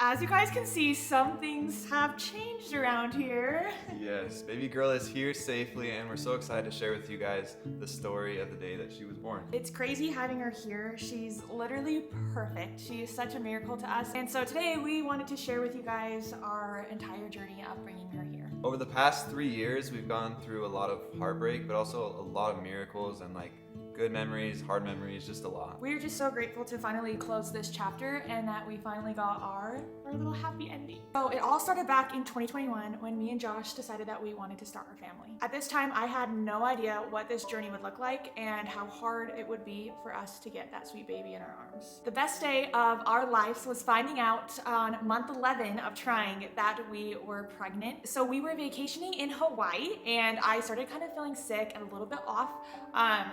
As you guys can see, some things have changed around here. Yes, baby girl is here safely, and we're so excited to share with you guys the story of the day that she was born. It's crazy having her here. She's literally perfect. She is such a miracle to us. And so today we wanted to share with you guys our entire journey of bringing her here. Over the past 3 years, we've gone through a lot of heartbreak, but also a lot of miracles and like good memories, hard memories, just a lot. We're just so grateful to finally close this chapter and that we finally got our little happy ending. So it all started back in 2021 when me and Josh decided that we wanted to start our family. At this time, I had no idea what this journey would look like and how hard it would be for us to get that sweet baby in our arms. The best day of our lives was finding out on month 11 of trying that we were pregnant. So we were vacationing in Hawaii and I started kind of feeling sick and a little bit off.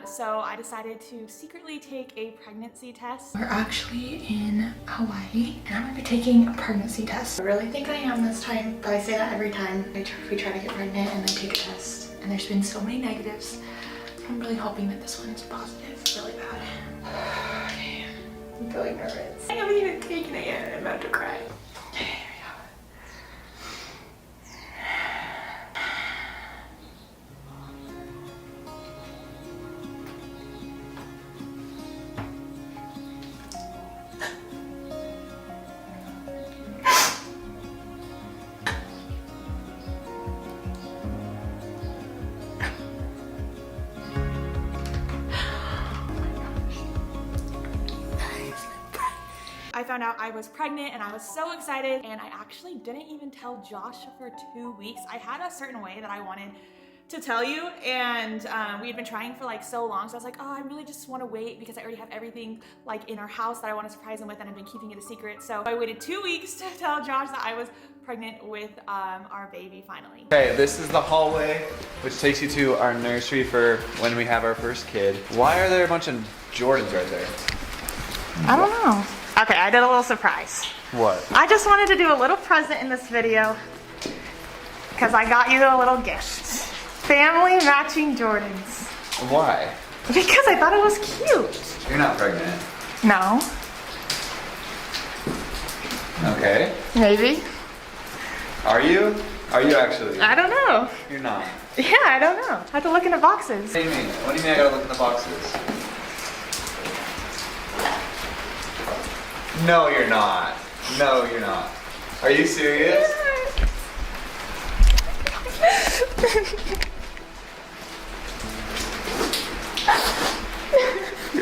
So I decided to secretly take a pregnancy test. We're actually in Hawaii and I'm gonna be taking a pregnancy test. I really think I am this time, but I say that every time we try to get pregnant and I take a test. And there's been so many negatives. I'm really hoping that this one is positive really bad. Okay. I'm feeling nervous. I haven't even taken it yet. I'm about to cry. Okay, here we go. I found out I was pregnant and I was so excited, and I actually didn't even tell Josh for 2 weeks. I had a certain way that I wanted to tell you, and we had been trying for like so long, so I was like, oh, I really just want to wait because I already have everything like in our house that I want to surprise him with, and I've been keeping it a secret. So I waited 2 weeks to tell Josh that I was pregnant with our baby finally. Okay, this is the hallway, which takes you to our nursery for when we have our first kid. Why are there a bunch of Jordans right there? I don't know. Okay, I did a little surprise. What? I just wanted to do a little present in this video because I got you a little gift. Family matching Jordans. Why? Because I thought it was cute. You're not pregnant. No. Okay. Maybe. Are you? Are you actually? I don't know. You're not. Yeah, I don't know. I have to look in the boxes. What do you mean? What do you mean I gotta look in the boxes? No, you're not. No, you're not. Are you serious?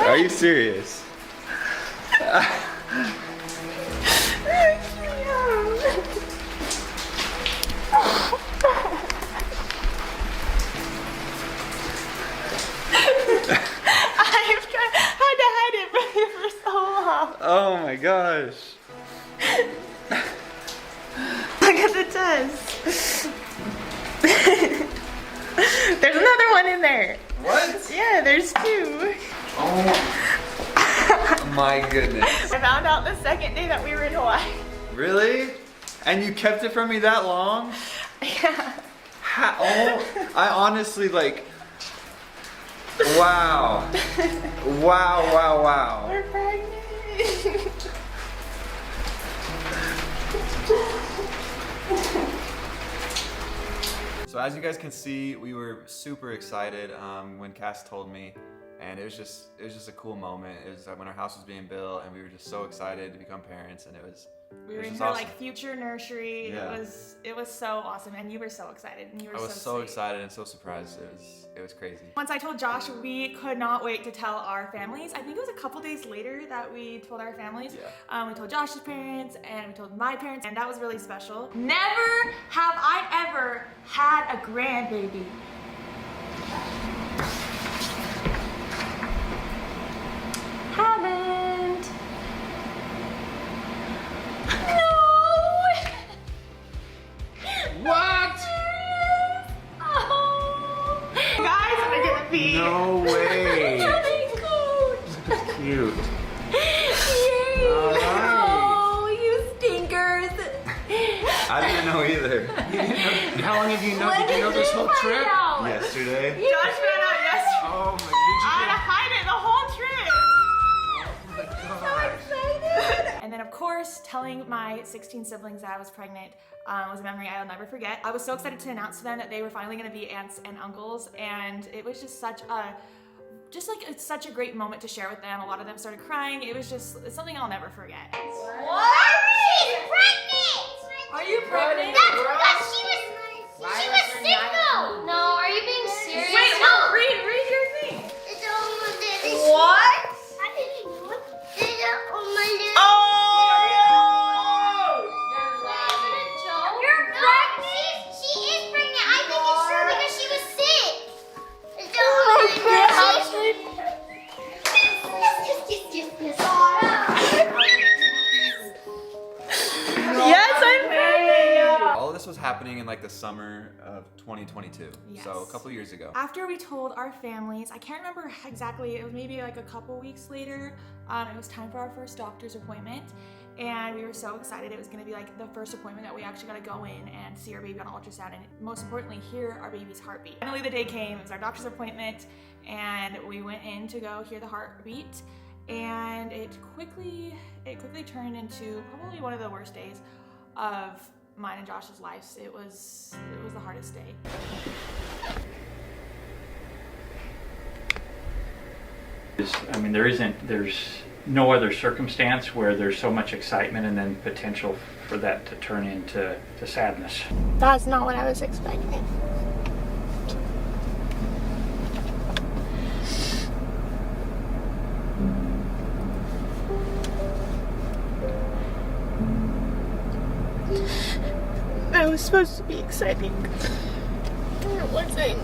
Are you serious? Oh my gosh. Look at the test. There's another one in there. What? Yeah, there's two. Oh my goodness. I found out the second day that we were in Hawaii. Really? And you kept it from me that long? Yeah. Oh, I honestly like, wow. Wow, wow, wow. We're pregnant. So as you guys can see, we were super excited when Cass told me, and it was just a cool moment. It was when our house was being built, and we were just so excited to become parents, and we were in just her awesome. like future nursery. Yeah. It was so awesome, and you were so excited, and you were I was so sweet. excited and so surprised. It was crazy. Once I told Josh, we could not wait to tell our families. I think it was a couple days later that we told our families. Yeah. We told Josh's parents and we told my parents, and that was really special. Never have I ever had a grandbaby. Haven't. What? Oh. Guys, I'm gonna get the pee. No way. That's Cute. Yay. All right. Oh, you stinkers. I didn't know either. How long have you known? Did you know this whole trip? Yesterday. Josh found out yesterday. Oh my! I had to hide it the whole trip. Oh my gosh! And then then of course, telling my 16 siblings that I was pregnant was a memory I'll never forget. I was so excited to announce to them that they were finally gonna be aunts and uncles, and it was just such a it's such a great moment to share with them. A lot of them started crying. It's something I'll never forget. What? She's pregnant! Are you pregnant? That's because she was sick though! No, are you being serious? Wait, no, read your thing. It's almost dead. What? How did you do it? It's almost dead. You're pregnant? She is pregnant. I think it's true because she was sick. It's almost dead. Yes, I'm pregnant. All of this was happening in like the summer of 2022, Yes. so a couple years ago. After we told our families, I can't remember exactly, it was maybe like a couple weeks later, it was time for our first doctor's appointment, and we were so excited. It was gonna be like the first appointment that we actually got to go in and see our baby on ultrasound, and most importantly, hear our baby's heartbeat. Finally, the day came. It was our doctor's appointment, and we went in to go hear the heartbeat, and it quickly turned into probably one of the worst days of mine and Josh's lives. It was the hardest day. I mean, there's no other circumstance where there's so much excitement and then potential for that to turn into sadness. That's not what I was expecting. That was supposed to be exciting. It wasn't.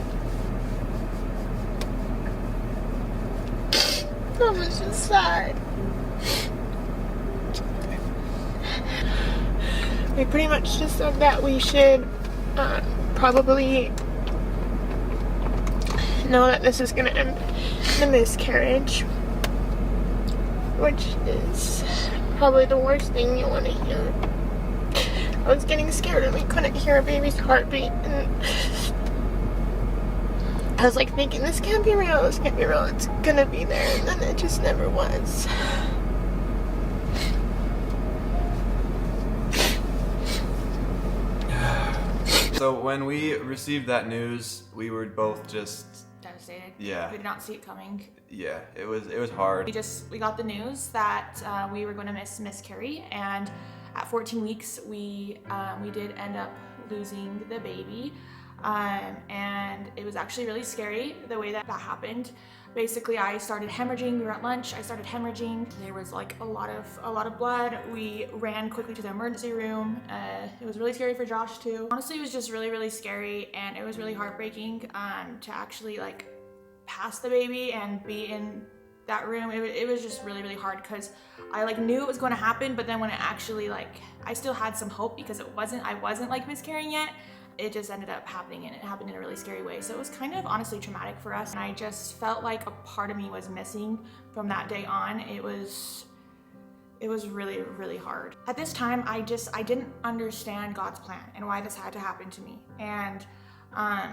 I was just sad. We pretty much just said that we should probably know that this is going to end in a miscarriage, which is probably the worst thing you want to hear. I was getting scared and we couldn't hear a baby's heartbeat, and I was like thinking, this can't be real, this can't be real, it's gonna be there, and then it just never was. So when we received that news, we were both just, Devastated. Yeah. We did not see it coming. yeah, it was hard. We got the news that we were going to miscarry, and at 14 weeks we did end up losing the baby, and it was actually really scary the way that happened. Basically, I started hemorrhaging. We were at lunch. I started hemorrhaging. There was like a lot of blood. We ran quickly to the emergency room. It was really scary for Josh too. Honestly, it was just really scary, and it was really heartbreaking to actually like pass the baby and be in that room. It was just really hard because I like knew it was going to happen, but then when it actually like, I still had some hope because I wasn't like miscarrying yet. It just ended up happening, and it happened in a really scary way. So it was kind of honestly traumatic for us, and I just felt like a part of me was missing from that day on. It was really hard. At this time, I didn't understand God's plan and why this had to happen to me. And I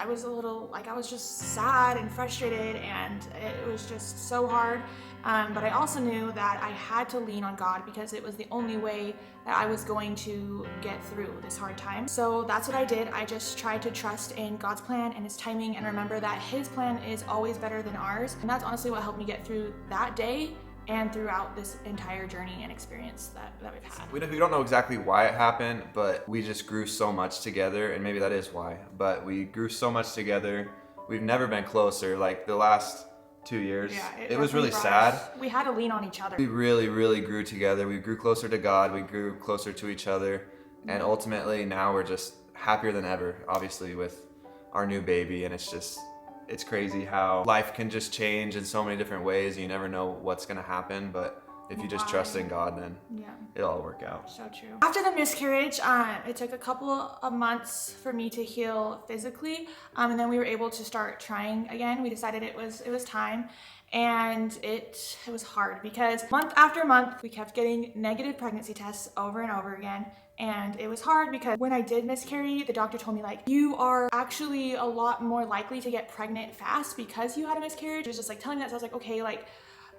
was a little, like, I was just sad and frustrated, and it was just so hard. But I also knew that I had to lean on God because it was the only way that I was going to get through this hard time. So that's what I did. I just tried to trust in God's plan and His timing, and remember that His plan is always better than ours. And that's honestly what helped me get through that day and throughout this entire journey and experience that we've had. We don't know exactly why it happened, but we just grew so much together, and maybe that is why. But we grew so much together. We've never been closer. Like the last 2 years, Yeah, it was really brought sad. us- We had to lean on each other. We really grew together. We grew closer to God. We grew closer to each other. And ultimately now we're just happier than ever, obviously, with our new baby. And it's crazy how life can just change in so many different ways. You never know what's gonna happen, but if you just trust in God, then Yeah. it'll all work out. So true. After the miscarriage, it took a couple of months for me to heal physically, and then we were able to start trying again. We decided it was time, and it was hard because month after month we kept getting negative pregnancy tests over and over again. And it was hard because when I did miscarry, the doctor told me, like, you are actually a lot more likely to get pregnant fast because you had a miscarriage. It was just like telling me that, so I was like, okay, like,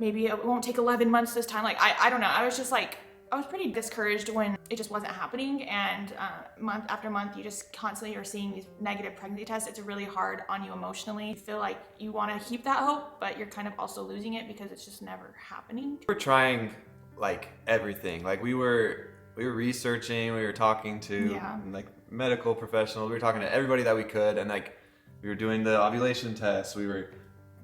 maybe it won't take 11 months this time. Like, I don't know. I was just like, I was pretty discouraged when it just wasn't happening, and month after month, you just constantly are seeing these negative pregnancy tests. It's really hard on you emotionally. You feel like you want to keep that hope, but you're kind of also losing it because it's just never happening. We're trying like everything. Like we were researching, we were talking to like medical professionals, we were talking to everybody that we could, and like we were doing the ovulation tests, we were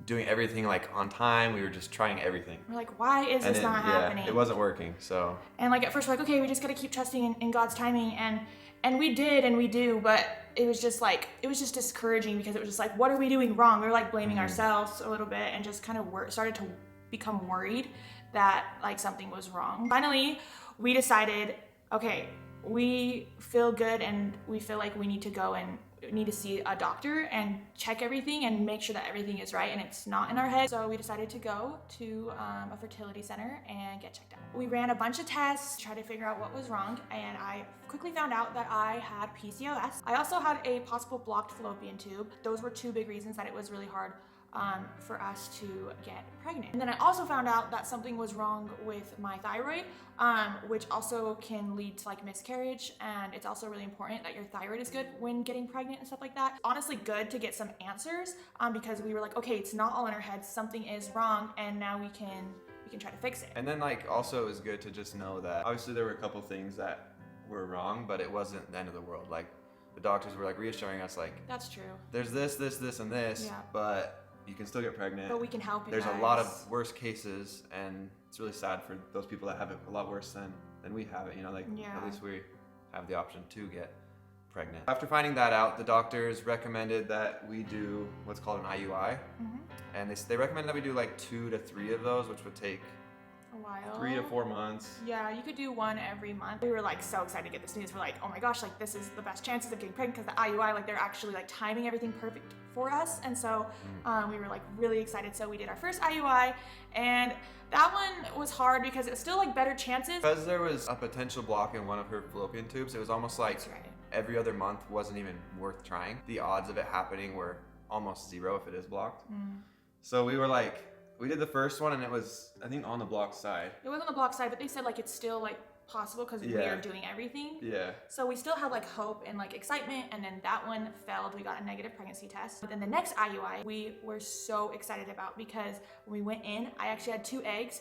doing everything like on time, we were just trying everything. We're like, why is this not happening? It wasn't working, so. And like at first we're like, okay, we just gotta keep trusting in God's timing, and we did and we do, but it was just like, it was just discouraging because it was just like, what are we doing wrong? We were like blaming ourselves a little bit and just kind of started to become worried that like something was wrong. Finally, we decided, okay, we feel good and we feel like we need to go and need to see a doctor and check everything and make sure that everything is right and it's not in our head. So we decided to go to a fertility center and get checked out. We ran a bunch of tests, tried to figure out what was wrong, and I quickly found out that I had PCOS. I also had a possible blocked fallopian tube. Those were two big reasons that it was really hard for us to get pregnant. And then I also found out that something was wrong with my thyroid, which also can lead to like miscarriage. And it's also really important that your thyroid is good when getting pregnant and stuff like that. Honestly, good to get some answers because we were like, okay, it's not all in our heads, something is wrong, and now we can try to fix it. And then like also it was good to just know that obviously there were a couple things that were wrong, but it wasn't the end of the world. Like the doctors were like reassuring us like, that's true. There's this, and this, but you can still get pregnant. But we can help you There's guys. a lot of worse cases, and it's really sad for those people that have it a lot worse than we have it, you know, like at least we have the option to get pregnant. After finding that out, the doctors recommended that we do what's called an IUI. And they recommended that we do like 2 to 3 of those, which would take a while. 3 to 4 months. Yeah, you could do one every month. We were like so excited to get this news. We're like, oh my gosh, like this is the best chances of getting pregnant because the IUI, like they're actually like timing everything perfect for us. And so we were like really excited. So we did our first IUI, and that one was hard because it was still like better chances. Because there was a potential block in one of her fallopian tubes, it was almost like every other month wasn't even worth trying. The odds of it happening were almost 0 if it is blocked. So we were like, we did the first one and it was, I think, on the block side. It was on the block side, but they said like it's still like possible because we are doing everything. Yeah. So we still had like hope and like excitement, and then that one failed. We got a negative pregnancy test. But then the next IUI we were so excited about because when we went in, I actually had 2 eggs,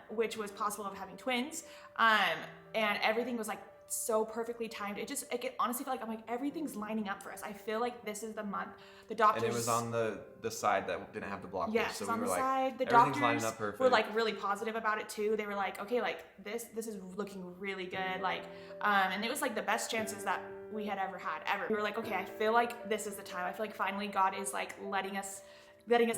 which was possible of having twins, and everything was like so perfectly timed. It honestly felt like I'm like everything's lining up for us. I feel like this is the month. The doctors, and it was on the side that didn't have the blockage. Yes, so on we the were side. Like, the everything's doctors lining up perfect. were like really positive about it too. They were like, okay, like this is looking really good. Like, and it was like the best chances that we had ever had ever. We were like, okay, I feel like this is the time. I feel like finally God is like letting us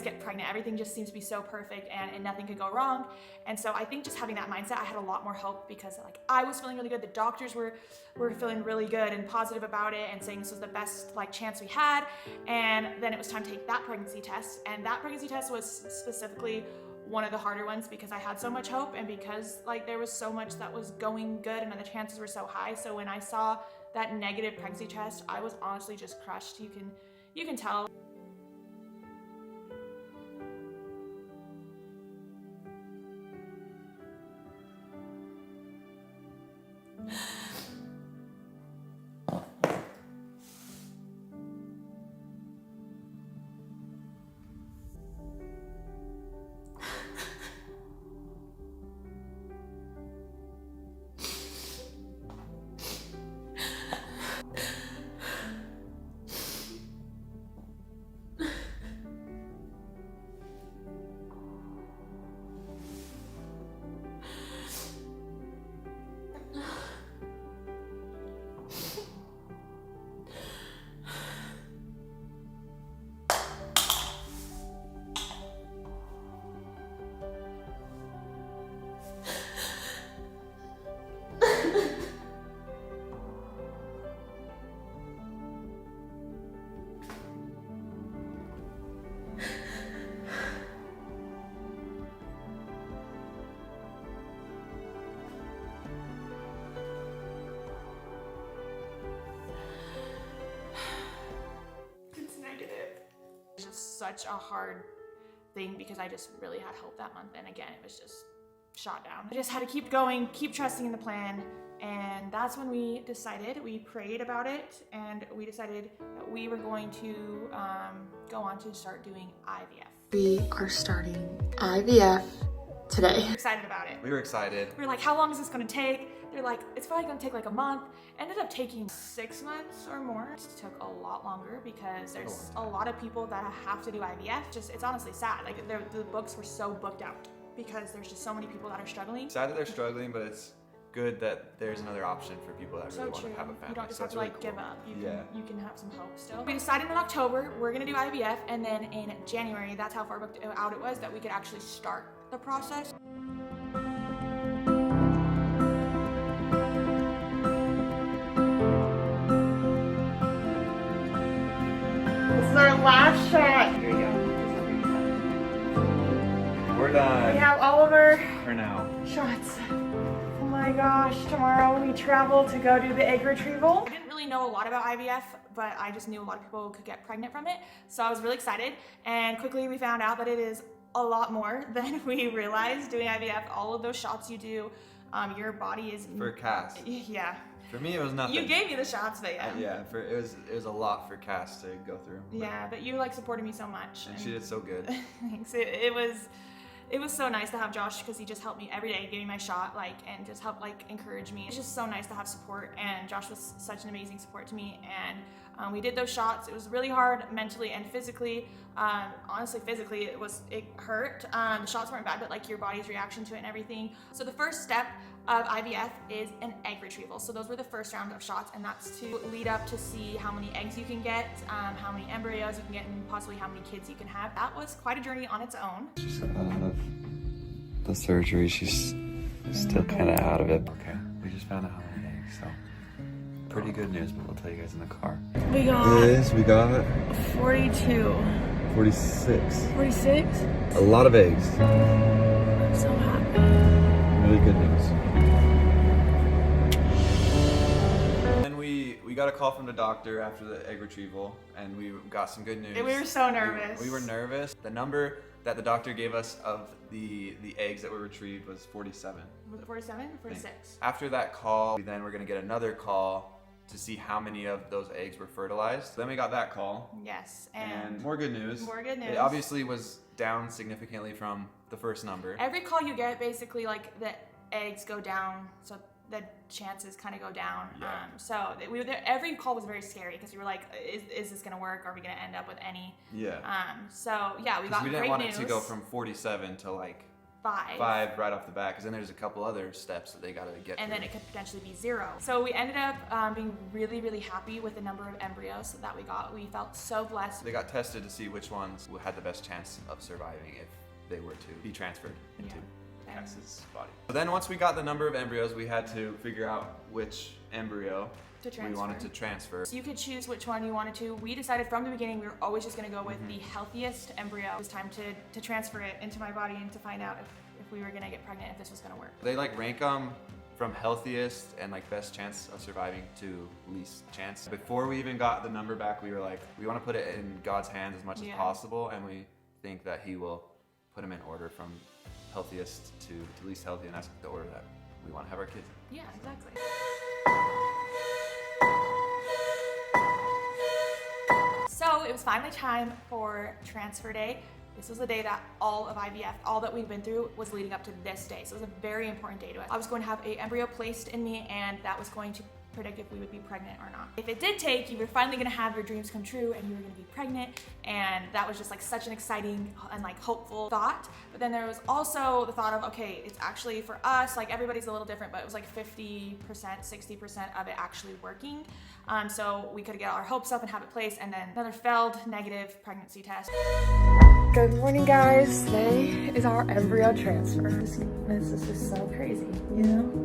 get pregnant. Everything just seems to be so perfect and nothing could go wrong. And so I think just having that mindset, I had a lot more hope because like I was feeling really good. The doctors were feeling really good and positive about it and saying this was the best like chance we had. And then it was time to take that pregnancy test. And that pregnancy test was specifically one of the harder ones because I had so much hope and because like there was so much that was going good and the chances were so high. So when I saw that negative pregnancy test, I was honestly just crushed. You can tell. It's negative. It's just such a hard thing because I just really had hope that month, and again, it was just shot down. I just had to keep going, keep trusting in the plan, and that's when we decided, we prayed about it, and we decided that we were going to go on to start doing IVF. We are starting IVF today. Excited about it. We were excited. We were like, how long is this gonna take? They're like, it's probably gonna take like a month. Ended up taking 6 months or more. It took a lot longer because there's a lot of people that have to do IVF. It's honestly sad. Like the books were so booked out because there's just so many people that are struggling. Sad that they're struggling, but it's good that there's another option for people that really want to have a family. You don't just So have to that's like really give up. cool. You can have some hope still. We decided in October we're gonna do IVF, and then in January, that's how far booked out it was that we could actually start the process. This is our last shot. Here you go. We're done. We have all of our For now. shots. Oh my gosh, tomorrow we travel to go do the egg retrieval. I didn't really know a lot about IVF, but I just knew a lot of people could get pregnant from it. So I was really excited, and quickly we found out that it is a lot more than we realized doing IVF. All of those shots you do, your body is... For Cass. Yeah. For me, it was nothing. You gave me the shots, but yeah. Yeah, it was a lot for Cass to go through. Yeah, but you like supported me so much. And she did so good. Thanks. It was so nice to have Josh because he just helped me every day, give me my shot, and just helped encourage me. It's just so nice to have support, and Josh was such an amazing support to me. And we did those shots. It was really hard mentally and physically. Honestly, physically, it hurt. The shots weren't bad, but your body's reaction to it and everything. So the first step of IVF is an egg retrieval. So those were the first round of shots, and that's to lead up to see how many eggs you can get, how many embryos you can get, and possibly how many kids you can have. That was quite a journey on its own. She's out of the surgery. She's still kind of out of it. Okay, we just found out how many eggs, so pretty good news, but we'll tell you guys in the car. We got We got 42. 46. 46? A lot of eggs. I'm so happy. Really good news. Then we got a call from the doctor after the egg retrieval, and we got some good news. We were so nervous. We were nervous. The number that the doctor gave us of the eggs that were retrieved was 47. Was it 47 or 46? After that call, we then were going to get another call to see how many of those eggs were fertilized. Then we got that call. Yes, And more good news. More good news. It obviously was down significantly from the first number. every call you get, basically, the eggs go down, so the chances kind of go down. Yeah. Every call was very scary because we were like, is this gonna work? Are we gonna end up with any? Yeah. So yeah, we got We didn't great want news. it to go from 47 to 5 right off the bat, because then there's a couple other steps that they gotta get And through. then it could potentially be 0. So we ended up being really, really happy with the number of embryos that we got. We felt so blessed. They got tested to see which ones had the best chance of surviving if they were to be transferred into Cass's body. So then once we got the number of embryos, we had to figure out which embryo we wanted to transfer. So you could choose which one you wanted to. We decided from the beginning we were always just going to go with the healthiest embryo. It was time to transfer it into my body and to find out if we were going to get pregnant, if this was going to work. They rank them from healthiest and best chance of surviving to least chance. Before we even got the number back, we were like, we want to put it in God's hands as much as possible, and we think that He will put them in order from healthiest to least healthy, and that's the order that we want to have our kids in. Yeah, exactly. So it was finally time for transfer day. This was the day that all of IVF, all that we'd been through, was leading up to this day. So it was a very important day to us. I was going to have an embryo placed in me, and that was going to predict if we would be pregnant or not. If it did take, you were finally gonna have your dreams come true and you were gonna be pregnant, and that was just such an exciting and hopeful thought. But then there was also the thought of, okay, it's actually for us, everybody's a little different, but it was 50%, 60% of it actually working. So we could get our hopes up and have it placed, and then another failed negative pregnancy test. Good morning, guys. Today is our embryo transfer. This is just so crazy, you know?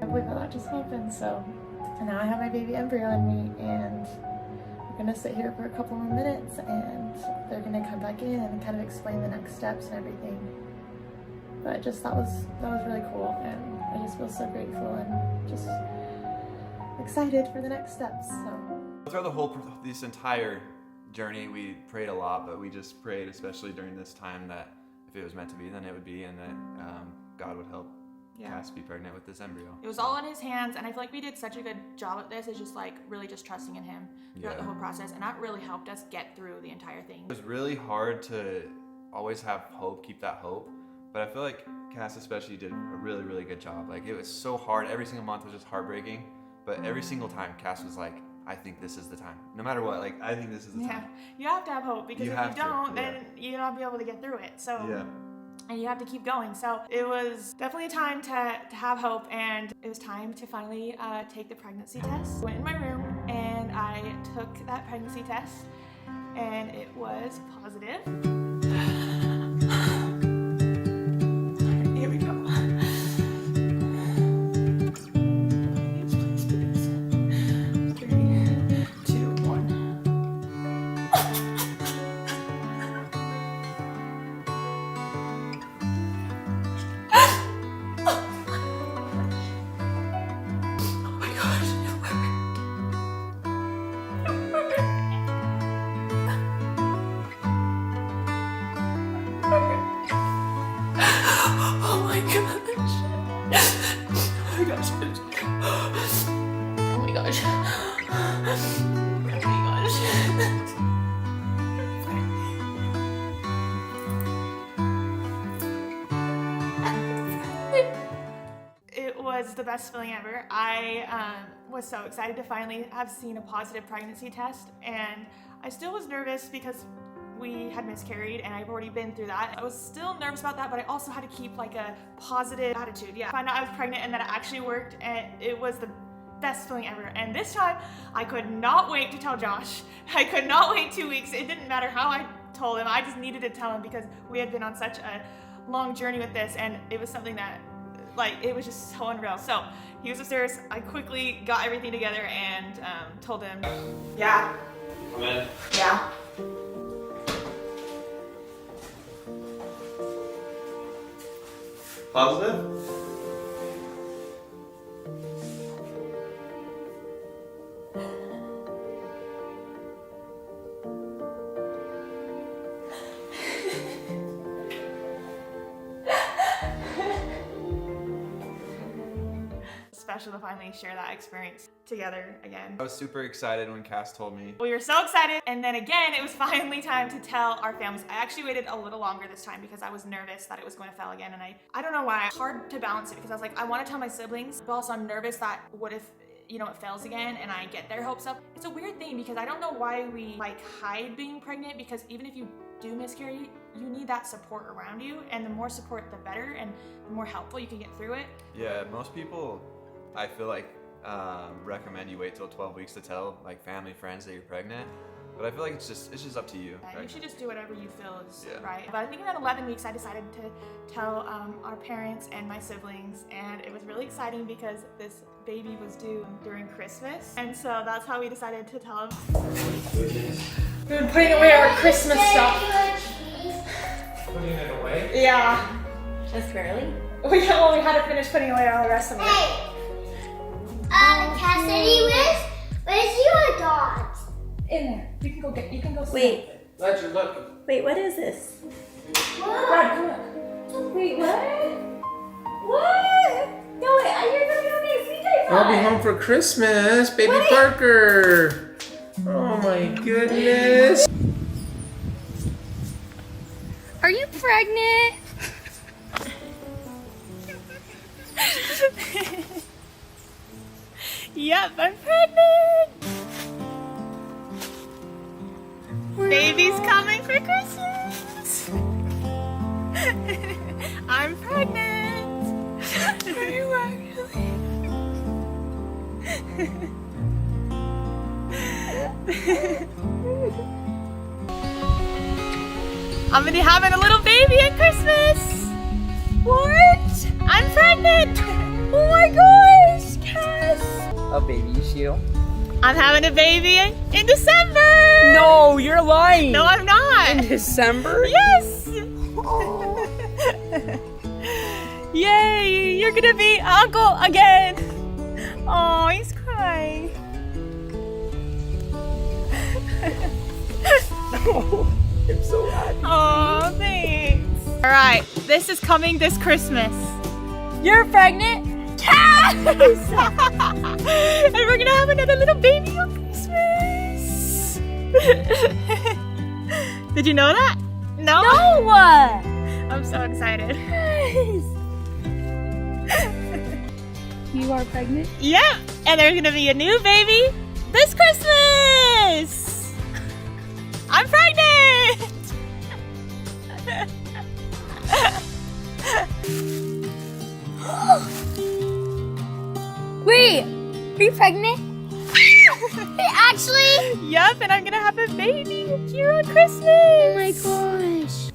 I believe that just happened. So now I have my baby embryo in me, and we're gonna sit here for a couple more minutes, and they're gonna come back in and kind of explain the next steps and everything. But just that was really cool, and I just feel so grateful and just excited for the next steps. So. Throughout this entire journey, we prayed a lot, but we just prayed, especially during this time, that if it was meant to be, then it would be, and that God would help Cass be pregnant with this embryo. It was all in his hands, and I feel like we did such a good job at this. It's just like really just trusting in him throughout the whole process, and that really helped us get through the entire thing. It was really hard to always have hope, keep that hope, but I feel like Cass especially did a really, really good job. Like, it was so hard. Every single month was just heartbreaking, but every single time Cass was like, I think this is the time. No matter what, like, I think this is the time. You have to have hope, because if you don't, then you'll not be able to get through it. So and you have to keep going. So it was definitely a time to have hope, and it was time to finally take the pregnancy test. Went in my room and I took that pregnancy test, and it was positive. Here we go. Please, please. 3, 2, 1. It was the best feeling ever. I was so excited to finally have seen a positive pregnancy test, and I still was nervous because we had miscarried and I've already been through that. I was still nervous about that, but I also had to keep like a positive attitude. Find out I was pregnant and that it actually worked, and it was the best feeling ever. And this time I could not wait to tell Josh. I could not wait 2 weeks. It didn't matter how I told him. I just needed to tell him because we had been on such a long journey with this, and it was something that, like, it was just so unreal. So he was upstairs. I quickly got everything together and told him. Yeah. Come in. Yeah. Positive? Special to finally share that experience together again. I was super excited when Cass told me. We were so excited, and then again, it was finally time to tell our families. I actually waited a little longer this time because I was nervous that it was going to fail again, and I don't know why. It's hard to balance it because I was like, I want to tell my siblings, but also I'm nervous that what if, you know, it fails again and I get their hopes up. It's a weird thing because I don't know why we like hide being pregnant, because even if you do miscarry, you need that support around you, and the more support the better, and the more helpful you can get through it. Yeah, most people, I feel like, recommend you wait till 12 weeks to tell like family, friends that you're pregnant. But I feel like it's just up to you. Yeah, you should just do whatever you feel is Yeah. right. But I think around 11 weeks, I decided to tell our parents and my siblings, and it was really exciting because this baby was due during Christmas, and so that's how we decided to tell them. We've been putting away our Christmas stuff. Putting it away? Yeah. Just barely? We had to finish putting away all the rest of it. Cassidy, where's your dogs? In there. You can go see. Wait. Ledger, look. Wait, what is this? Dad, come look. Wait, what? What? No, wait, you're going to make a sweet day I'll be home for Christmas, baby Parker. Oh my goodness. Are you pregnant? Yep, I'm pregnant. Baby's coming for Christmas. I'm pregnant. Are you actually? I'm gonna be having a little baby at Christmas. What? I'm pregnant. Oh my gosh, Cass. A baby shoe. I'm having a baby in December. No, you're lying. No, I'm not. In December? Yes. Yay, you're gonna be uncle again. Oh, he's crying. I'm so happy. Oh, thanks. All right, this is coming this Christmas. You're pregnant? Yes! And we're gonna have another little baby on Christmas. Did you know that? No? No! I'm so excited. You are pregnant? Yep, and there's gonna be a new baby this Christmas. I'm pregnant. Wait, are you pregnant? Actually? Yep, and I'm gonna have a baby here on Christmas. Oh my gosh.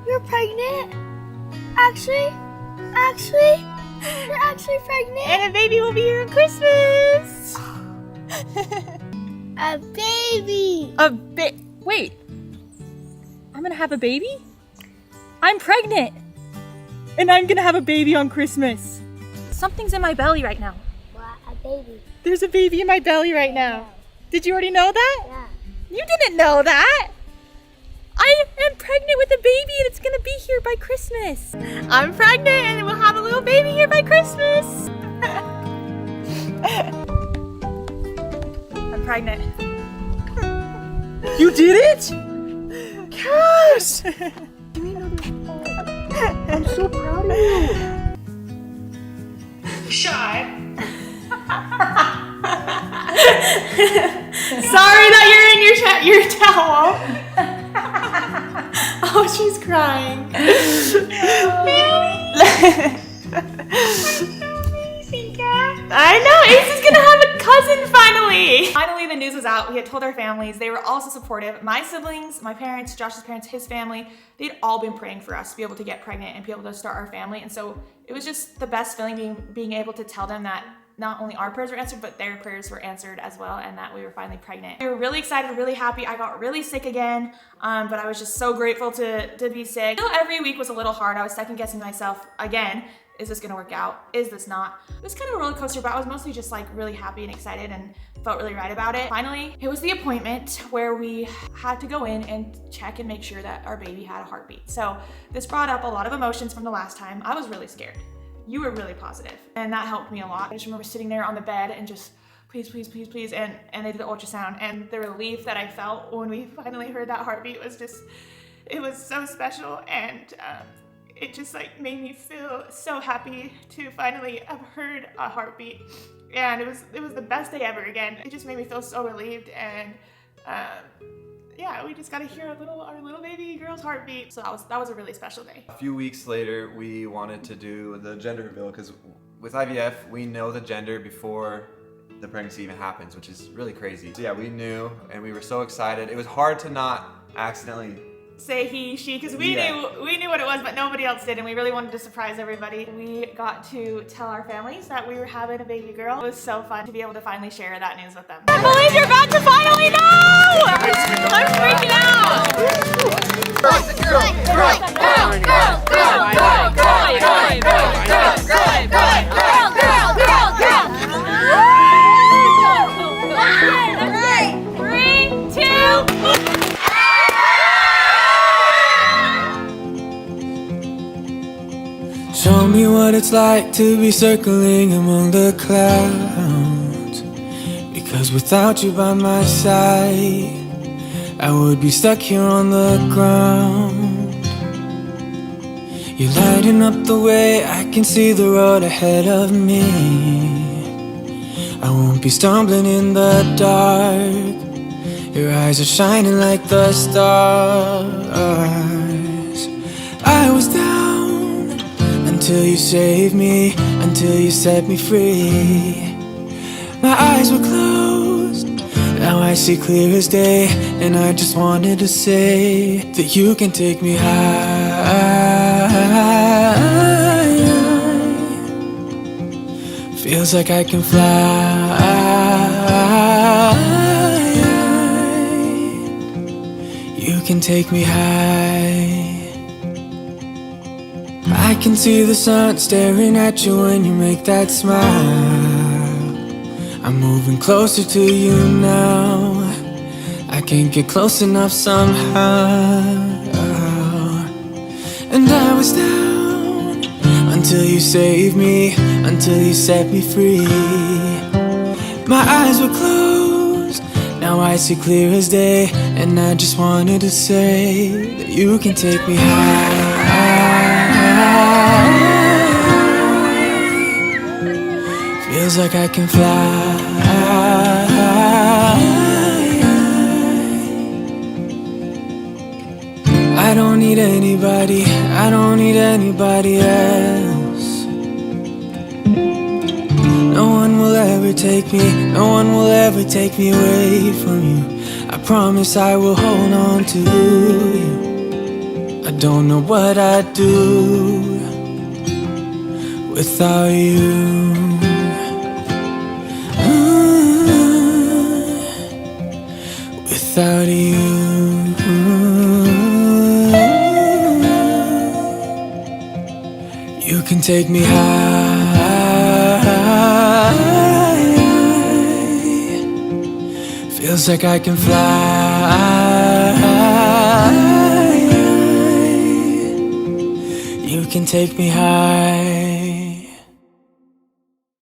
You're pregnant? Actually? You're actually pregnant? And a baby will be here on Christmas. A baby! Wait. I'm gonna have a baby? I'm pregnant. And I'm gonna have a baby on Christmas. Something's in my belly right now. What? A baby? There's a baby in my belly right now. Did you already know that? Yeah. You didn't know that. I am pregnant with a baby and it's gonna be here by Christmas. I'm pregnant and we'll have a little baby here by Christmas. I'm pregnant. You did it? Cass! I'm so proud of you. Shy. Sorry that you're in your towel. Oh, she's crying. I know, Ace is gonna have a cousin finally. Finally, the news was out. We had told our families. They were also supportive. My siblings, my parents, Josh's parents, his family, they'd all been praying for us to be able to get pregnant and be able to start our family. And so it was just the best feeling being able to tell them that not only our prayers were answered, but their prayers were answered as well, and that we were finally pregnant. We were really excited, really happy. I got really sick again, but I was just so grateful to be sick. You know, every week was a little hard. I was second guessing myself again. Is this gonna work out? Is this not? It was kind of a roller coaster, but I was mostly just like really happy and excited and felt really right about it. Finally, it was the appointment where we had to go in and check and make sure that our baby had a heartbeat. So this brought up a lot of emotions from the last time. I was really scared. You were really positive, and that helped me a lot. I just remember sitting there on the bed and just, please, please, please, please, and they did the ultrasound, and the relief that I felt when we finally heard that heartbeat was just, it was so special, and it just like made me feel so happy to finally have heard a heartbeat, and it was the best day ever again. It just made me feel so relieved, and yeah, we just got to hear our little baby girl's heartbeat. So that was a really special day. A few weeks later, we wanted to do the gender reveal because with IVF, we know the gender before the pregnancy even happens, which is really crazy. So yeah, we knew and we were so excited. It was hard to not accidentally say he, she, because we knew what it was, but nobody else did, and we really wanted to surprise everybody. We got to tell our families that we were having a baby girl. It was so fun to be able to finally share that news with them. I can't believe you're about to finally know! I'm freaking out! Show me what it's like to be circling among the clouds. Because without you by my side, I would be stuck here on the ground. You're lighting up the way, I can see the road ahead of me. I won't be stumbling in the dark. Your eyes are shining like the stars. I was down until you saved me, until you set me free. My eyes were closed, now I see clear as day. And I just wanted to say that you can take me high. Feels like I can fly. You can take me high. I can see the sun staring at you when you make that smile. I'm moving closer to you now. I can't get close enough somehow. And I was down until you saved me, until you set me free. My eyes were closed, now I see clear as day. And I just wanted to say that you can take me high. Feels like I can fly. I don't need anybody, I don't need anybody else. No one will ever take me, no one will ever take me away from you. I promise I will hold on to you. I don't know what I'd do without you. Without you. You can take me high. Feels like I can fly. You can take me high.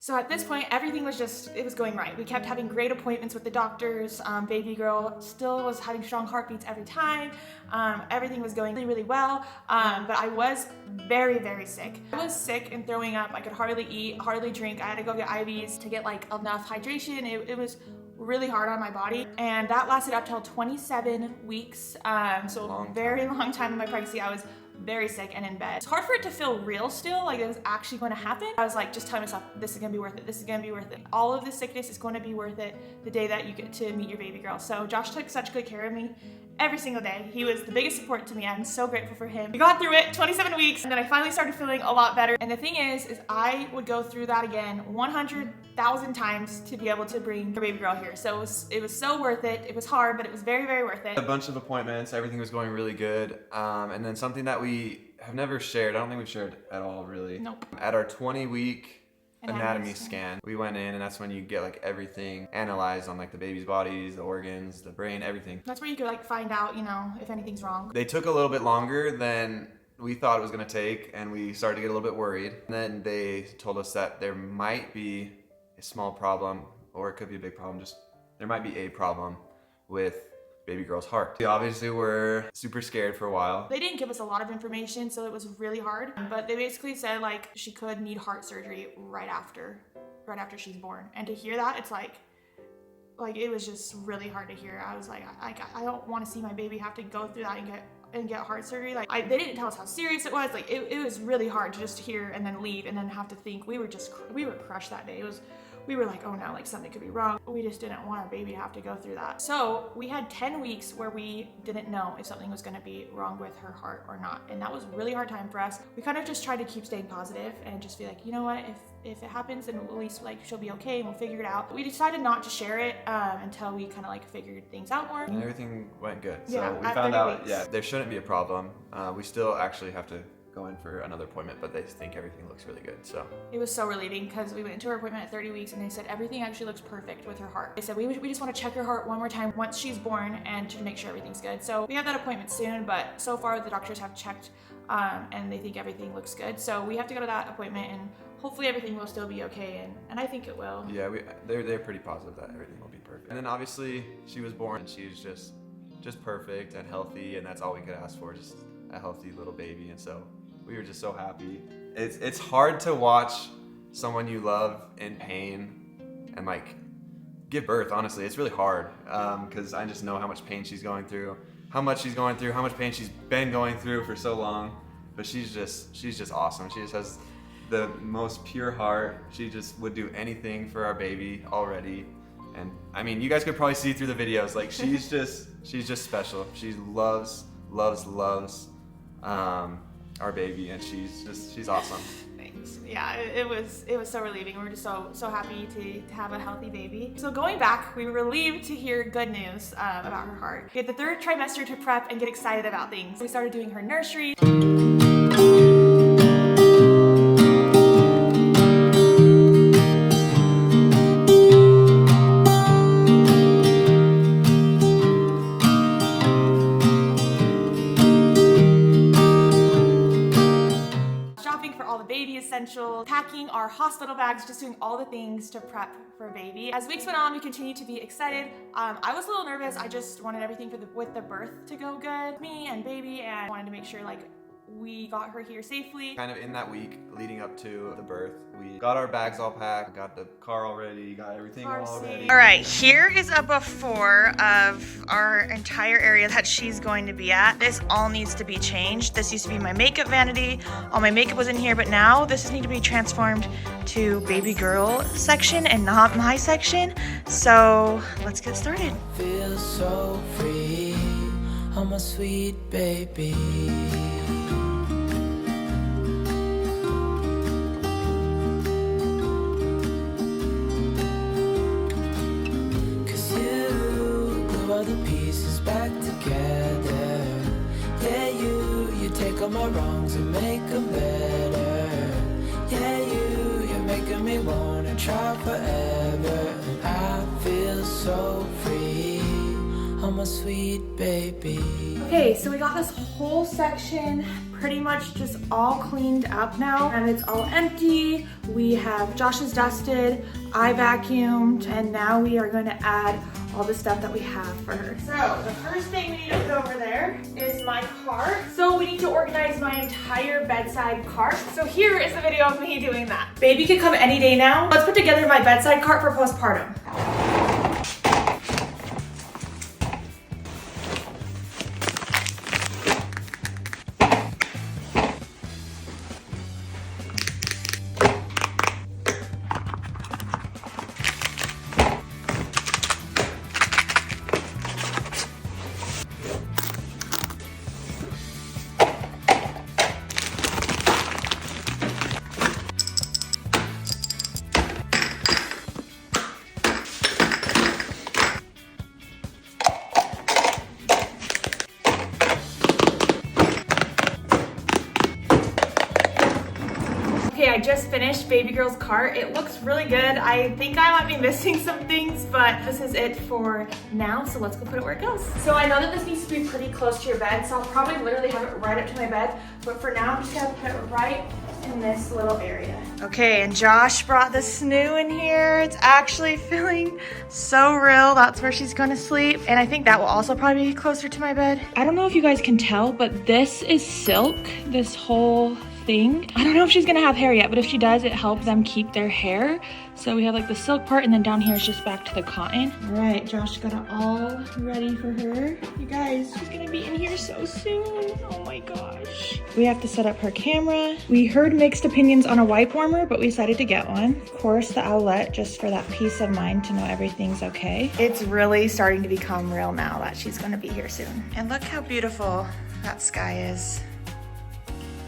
So at this point, everything was it was going right. We kept having great appointments with the doctors. Baby girl still was having strong heartbeats every time. Everything was going really, really well. But I was very, very sick. I was sick and throwing up. I could hardly eat, hardly drink. I had to go get IVs to get like enough hydration. It was really hard on my body. And that lasted up till 27 weeks. So a very long time in my pregnancy. I was very sick and in bed. It's hard for it to feel real still, like it was actually going to happen. I was like just telling myself, this is gonna be worth it, this is gonna be worth it. All of this sickness is going to be worth it the day that you get to meet your baby girl. So Josh took such good care of me every single day. He was the biggest support to me. I'm so grateful for him. We got through it, 27 weeks, and then I finally started feeling a lot better. And the thing is I would go through that again 100,000 times to be able to bring your baby girl here. So it was so worth it. It was hard, but it was very, very worth it. A bunch of appointments, everything was going really good. And then something that we have never shared, I don't think we've shared at all really. Nope. At our 20-week anatomy scan, we went in and that's when you get like everything analyzed on like the baby's bodies, the organs, the brain, everything. That's where you could like find out, you know, if anything's wrong. They took a little bit longer than we thought it was gonna take, and we started to get a little bit worried. And then they told us that there might be a small problem, or it could be a big problem, just there might be a problem with baby girl's heart. We obviously were super scared for a while. They didn't give us a lot of information, so it was really hard. But they basically said like she could need heart surgery right after she's born. And to hear that, it's like it was just really hard to hear. I was like, I don't want to see my baby have to go through that and get heart surgery. Like they didn't tell us how serious it was. Like it was really hard to just hear and then leave and then have to think. We were crushed that day. We were like, oh no, like something could be wrong. We just didn't want our baby to have to go through that. So we had 10 weeks where we didn't know if something was gonna be wrong with her heart or not. And that was a really hard time for us. We kind of just tried to keep staying positive and just be like, you know what, if it happens, then at least like she'll be okay and we'll figure it out. We decided not to share it until we kind of like figured things out more. And everything went good. Yeah, So we found out, there shouldn't be a problem. We still actually have to go in for another appointment, but they think everything looks really good. So it was so relieving because we went into her appointment at 30 weeks and they said everything actually looks perfect with her heart. They said we just want to check her heart one more time once she's born and to make sure everything's good. So we have that appointment soon, but so far the doctors have checked and they think everything looks good. So we have to go to that appointment and hopefully everything will still be okay, and I think it will. Yeah, they're pretty positive that everything will be perfect. And then obviously she was born and she was just perfect and healthy, and that's all we could ask for, just a healthy little baby. And so we were just so happy. It's hard to watch someone you love in pain and like give birth. Honestly, it's really hard because I just know how much pain she's going through, how much pain she's been going through for so long. But she's just awesome. She just has the most pure heart. She just would do anything for our baby already. And I mean, you guys could probably see through the videos, like she's just special. She loves our baby, and she's awesome. Thanks. Yeah, it was so relieving. We were just so happy to have a healthy baby. So going back, we were relieved to hear good news about her heart. We had the third trimester to prep and get excited about things. We started doing her nursery. all the baby essentials, packing our hospital bags, just doing all the things to prep for baby. As weeks went on, we continued to be excited. I was a little nervous. I just wanted everything with the birth to go good, me and baby, and wanted to make sure like we got her here safely. Kind of in that week leading up to the birth, we got our bags all packed, got the car all ready, got everything all ready. All right, here is a before of our entire area that she's going to be at. This all needs to be changed. This used to be my makeup vanity. All my makeup was in here, but now this needs to be transformed to baby girl section and not my section. So let's get started. Feel so free, I'm a sweet baby. The pieces back together. Yeah, you take all my wrongs and make them better. Yeah, you're making me wanna try forever. And I feel so free, I'm a sweet baby. Okay, so we got this whole section pretty much just all cleaned up now, and it's all empty. We have Josh's dusted, I vacuumed, and now we are going to add all the stuff that we have for her. So the first thing we need to put over there is my cart. So we need to organize my entire bedside cart. So here is the video of me doing that. Baby could come any day now. Let's put together my bedside cart for postpartum. Okay, I just finished baby girl's cart. It looks really good. I think I might be missing some things, but this is it for now. So let's go put it where it goes. So I know that this needs to be pretty close to your bed, so I'll probably literally have it right up to my bed. But for now, I'm just gonna put it right in this little area. Okay, and Josh brought the snoo in here. It's actually feeling so real. That's where she's gonna sleep. And I think that will also probably be closer to my bed. I don't know if you guys can tell, but this is silk, this whole thing. I don't know if she's gonna have hair yet, but if she does, it helps them keep their hair. So we have like the silk part, and then down here is just back to the cotton. All right, Josh got it all ready for her. You guys, she's gonna be in here so soon. Oh my gosh. We have to set up her camera. We heard mixed opinions on a wipe warmer, but we decided to get one. Of course, the owlet, just for that peace of mind to know everything's okay. It's really starting to become real now that she's gonna be here soon. And look how beautiful that sky is.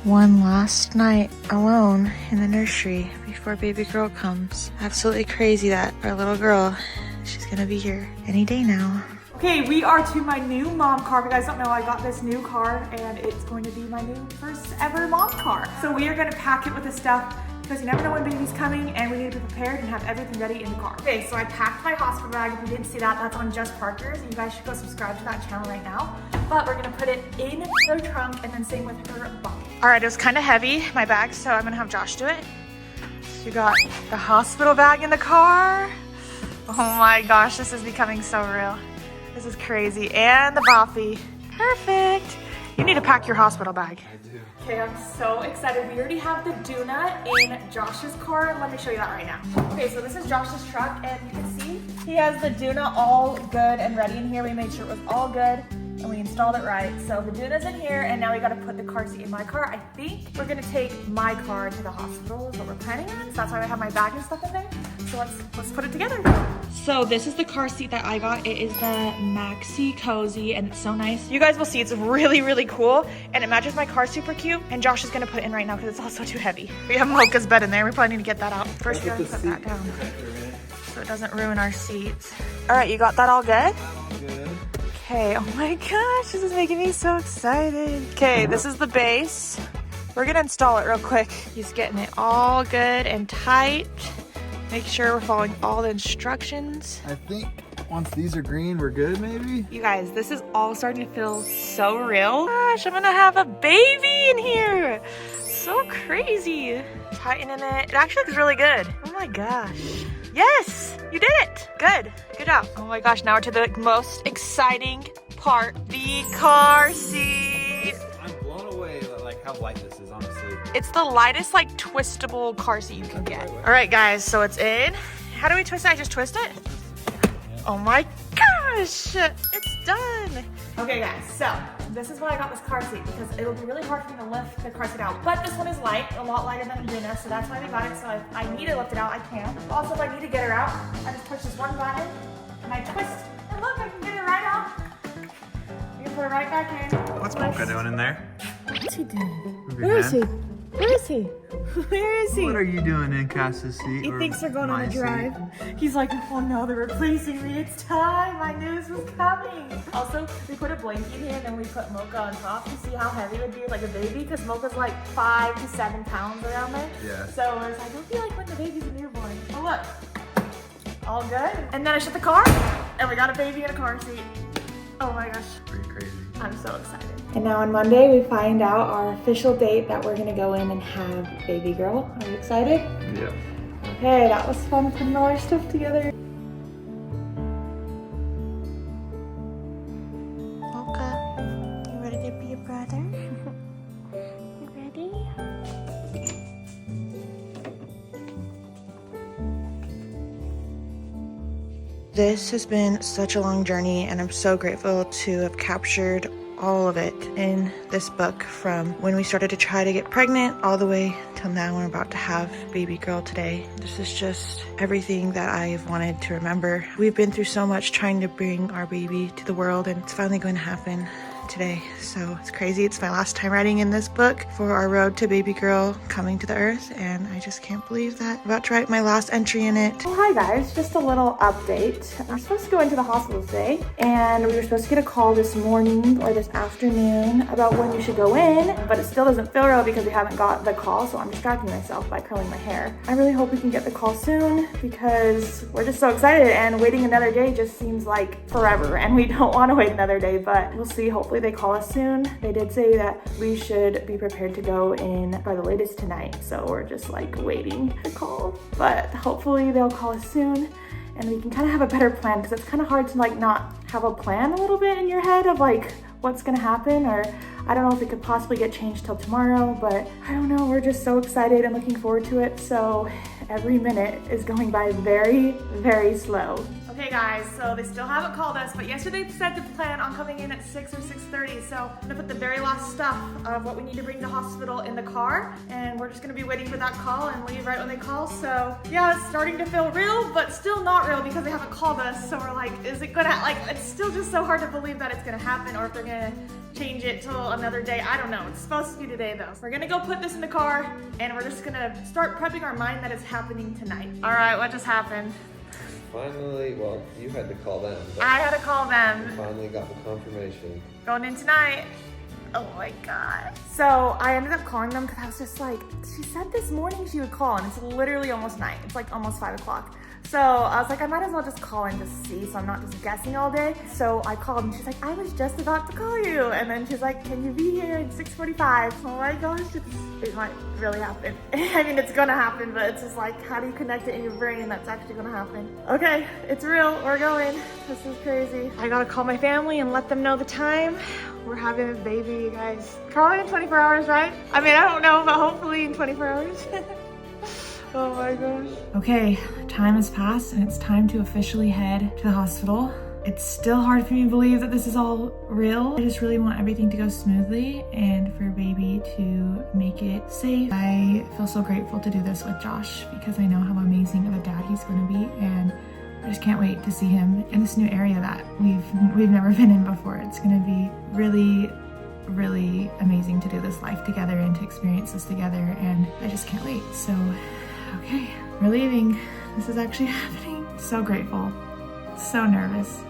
One last night alone in the nursery before baby girl comes. Absolutely crazy that our little girl, she's gonna be here any day now. Okay, we are to my new mom car. If you guys don't know, I got this new car and it's going to be my new first ever mom car. So we are gonna pack it with the stuff because you never know when baby's coming, and we need to be prepared and have everything ready in the car. Okay, so I packed my hospital bag. If you didn't see that, that's on Just Parker's. You guys should go subscribe to that channel right now. But we're gonna put it in the trunk and then same with her bottle. All right, it was kind of heavy, my bag, so I'm gonna have Josh do it. So you got the hospital bag in the car. Oh my gosh, this is becoming so real. This is crazy. And the boffy. Perfect. You need to pack your hospital bag. I do. Okay, I'm so excited. We already have the Doona in Josh's car. Let me show you that right now. Okay, so this is Josh's truck, and you can see he has the Doona all good and ready in here. We made sure it was all good, and we installed it right. So the Doona's in here, and now we gotta put the car seat in my car. I think we're gonna take my car to the hospital is what we're planning on. So that's why I have my bag and stuff in there. So let's put it together. So this is the car seat that I got. It is the Maxi Cozy, and it's so nice. You guys will see it's really, really cool, and it matches my car super cute. And Josh is gonna put it in right now because it's also too heavy. We have Mocha's bed in there. We probably need to get that out. First, we gotta put that down so it doesn't ruin our seats. All right, you got that all good? Good. Okay, oh my gosh, this is making me so excited. Okay, this is the base. We're gonna install it real quick. He's getting it all good and tight. Make sure we're following all the instructions. I think once these are green, we're good, maybe? You guys, this is all starting to feel so real. Gosh, I'm gonna have a baby in here. so crazy. Tightening it. It actually looks really good. Oh my gosh. Yes, you did it. Good. Good job. Oh my gosh, now we're to the most exciting part, the car seat. I'm blown away like how light this is, honestly. It's the lightest like twistable car seat you can get. All right guys, so it's in. How do we twist it? I just twist it? Oh my gosh, it's done. Okay guys, so this is why I got this car seat, because it'll be really hard for me to lift the car seat out. But this one is light, a lot lighter than Luna, so that's why we got it. So if I need to lift it out, I can. Also, if I need to get her out, I just push this one button and I twist. And look, I can get her right out. You can put her right back in. What's Mocha doing in there? What's he doing? Where is he? Where is he? Where is he? What are you doing in Cass's seat? He thinks they're going on a drive. He's like, oh no, they're replacing me. It's time. I knew this was coming. Also, we put a blanket here and then we put Mocha on top to see how heavy it would be with like a baby, because Mocha's like 5 to 7 pounds around there. Yeah. So it's like, it'll be like when the baby's a newborn. Oh look, all good. And then I shut the car and we got a baby in a car seat. Oh my gosh. Pretty crazy. I'm so excited. And now on Monday, we find out our official date that we're gonna go in and have baby girl. Are you excited? Yeah. Okay, that was fun putting all our stuff together. Mocha, you ready to be a brother? You ready? This has been such a long journey, and I'm so grateful to have captured all of it in this book, from when we started to try to get pregnant all the way till now we're about to have baby girl today. This is just everything that I've wanted to remember. We've been through so much trying to bring our baby to the world, and it's finally going to happen today. So it's crazy. It's my last time writing in this book for our road to baby girl coming to the earth, and I just can't believe that I'm about to write my last entry in it. Oh, hi guys, just a little update. I'm supposed to go into the hospital today, and we were supposed to get a call this morning or this afternoon about when you should go in, but it still doesn't feel real because we haven't got the call, so I'm distracting myself by curling my hair. I really hope we can get the call soon, because we're just so excited, and waiting another day just seems like forever, and we don't want to wait another day, but we'll see. Hopefully they call us soon. They did say that we should be prepared to go in by the latest tonight, so we're just like waiting to call, but hopefully they'll call us soon and we can kind of have a better plan, because it's kind of hard to like not have a plan a little bit in your head of like what's gonna happen, or I don't know if it could possibly get changed till tomorrow, but I don't know. We're just so excited and looking forward to it, so every minute is going by very, very slow. Okay guys, so they still haven't called us, but yesterday they said to plan on coming in at 6 or 6:30, so I'm gonna put the very last stuff of what we need to bring to the hospital in the car, and we're just gonna be waiting for that call and leave right when they call. So yeah, it's starting to feel real, but still not real because they haven't called us, so we're like, is it gonna, like, it's still just so hard to believe that it's gonna happen, or if they're gonna change it till another day. I don't know. It's supposed to be today though. We're gonna go put this in the car, and we're just gonna start prepping our mind that it's happening tonight. All right, what just happened? Finally, well, you had to call them. But I had to call them. finally got the confirmation. Going in tonight. Oh my God. So I ended up calling them because I was just like, she said this morning she would call, and it's literally almost night. It's like almost 5 o'clock. So I was like, I might as well just call and just see, so I'm not just guessing all day. So I called and she's like, I was just about to call you. And then she's like, can you be here at 6:45? Oh my gosh, it might really happen. I mean, it's gonna happen, but it's just like, how do you connect it in your brain that's actually gonna happen? Okay, it's real, we're going. This is crazy. I gotta call my family and let them know the time. We're having a baby, you guys. Probably in 24 hours, right? I mean, I don't know, but hopefully in 24 hours. Oh my gosh. Okay, time has passed and it's time to officially head to the hospital. It's still hard for me to believe that this is all real. I just really want everything to go smoothly and for baby to make it safe. I feel so grateful to do this with Josh because I know how amazing of a dad he's gonna be, and I just can't wait to see him in this new area that we've never been in before. It's gonna be really, really amazing to do this life together and to experience this together, and I just can't wait. So, okay, we're leaving. This is actually happening. So grateful, so nervous,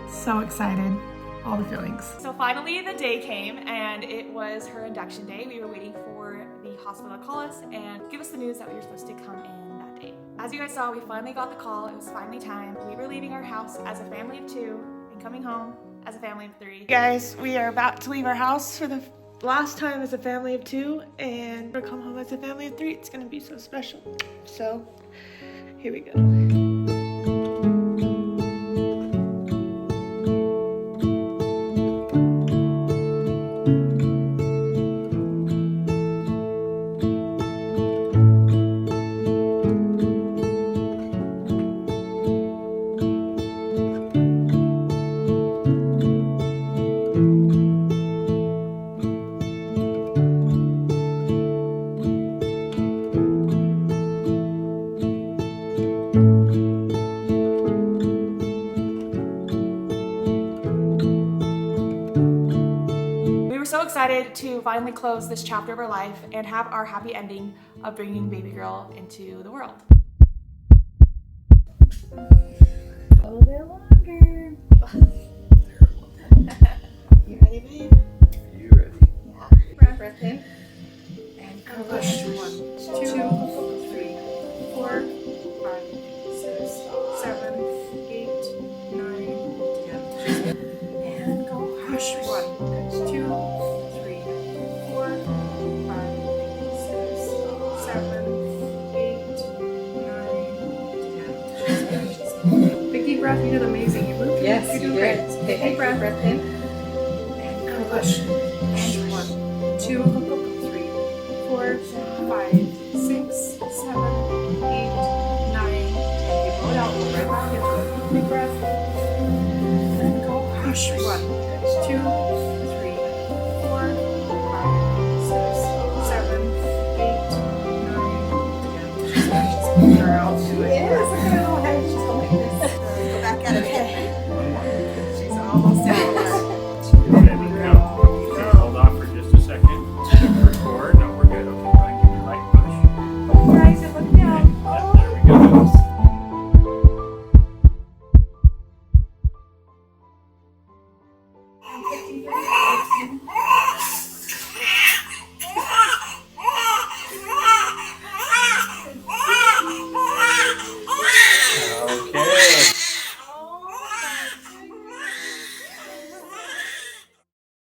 so excited, all the feelings. So finally the day came and it was her induction day. We were waiting for the hospital to call us and give us the news that we were supposed to come in that day. As you guys saw, we finally got the call. It was finally time. We were leaving our house as a family of 2 and coming home as a family of 3. Guys, we are about to leave our house for the last time as a family of 2, and we're come home as a family of 3. It's gonna be so special. So, here we go. So excited to finally close this chapter of our life and have our happy ending of bringing baby girl into the world. A little bit longer. You ready, babe? You ready? Yeah. Breath in. And push. 1, 2, 3, 4, 5, 6, 7, 8, 9, 10. And go push. 1, 2, 3, 4, 5, 6, 7, 8, 9, 10. Big deep breath. You did amazing. You moved. Yes, you you did did. great. Big deep breath. Breath in. And push. And 1, 2, 3, 4, 5, 6, 7, 8, 9, 10. You blow it out. Go right back into it. Big breath. And go push. 1,